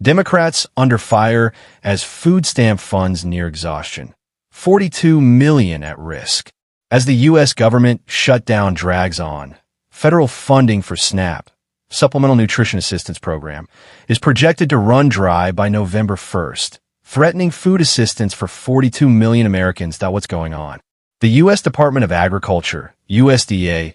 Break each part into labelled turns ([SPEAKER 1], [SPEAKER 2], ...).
[SPEAKER 1] Democrats under fire as food stamp funds near exhaustion. 42 million at risk. As the U.S. government shutdown drags on, federal funding for SNAP, Supplemental Nutrition Assistance Program, is projected to run dry by November 1st, threatening food assistance for 42 million Americans. What's going on? The U.S. Department of Agriculture, USDA,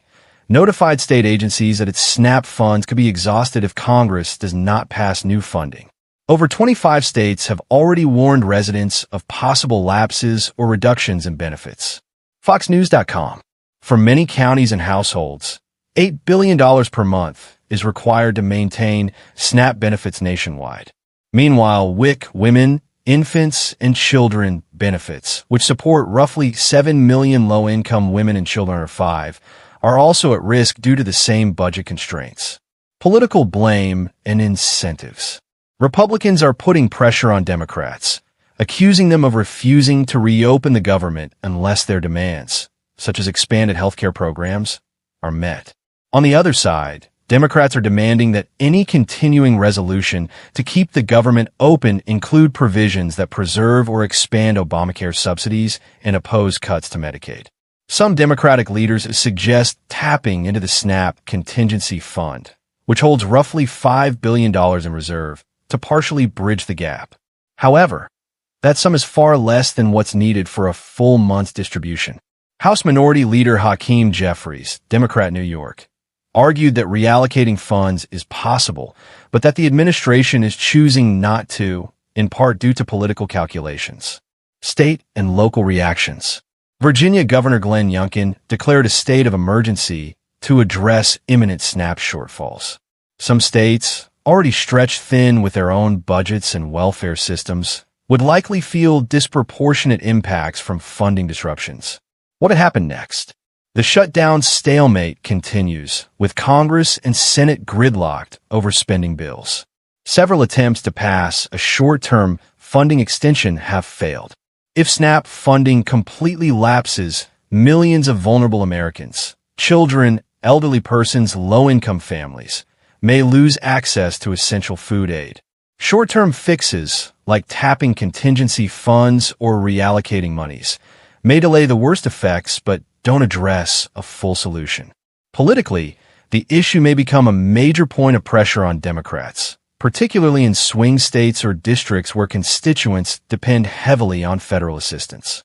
[SPEAKER 1] notified state agencies that its SNAP funds could be exhausted if Congress does not pass new funding. Over 25 states have already warned residents of possible lapses or reductions in benefits. FoxNews.com. For many counties and households, $8 billion per month is required to maintain SNAP benefits nationwide. Meanwhile, WIC, Women, Infants, and Children benefits, which support roughly 7 million low-income women and children under 5, are also at risk due to the same budget constraints. Political blame and incentives. Republicans are putting pressure on Democrats, accusing them of refusing to reopen the government unless their demands, such as expanded healthcare programs, are met. On the other side, Democrats are demanding that any continuing resolution to keep the government open include provisions that preserve or expand Obamacare subsidies and oppose cuts to Medicaid. Some Democratic leaders suggest tapping into the SNAP contingency fund, which holds roughly $5 billion in reserve, to partially bridge the gap. However, that sum is far less than what's needed for a full month's distribution. House Minority Leader Hakeem Jeffries, Democrat, New York, argued that reallocating funds is possible, but that the administration is choosing not to, in part due to political calculations. State and local reactions. Virginia Governor Glenn Youngkin declared a state of emergency to address imminent SNAP shortfalls. Some states, already stretched thin with their own budgets and welfare systems, would likely feel disproportionate impacts from funding disruptions. What had happened next? The shutdown stalemate continues, with Congress and Senate gridlocked over spending bills. Several attempts to pass a short-term funding extension have failed. If SNAP funding completely lapses, millions of vulnerable Americans, children, elderly persons, low-income families, may lose access to essential food aid. Short-term fixes, like tapping contingency funds or reallocating monies, may delay the worst effects but don't address a full solution. Politically, the issue may become a major point of pressure on Democrats, particularly in swing states or districts where constituents depend heavily on federal assistance.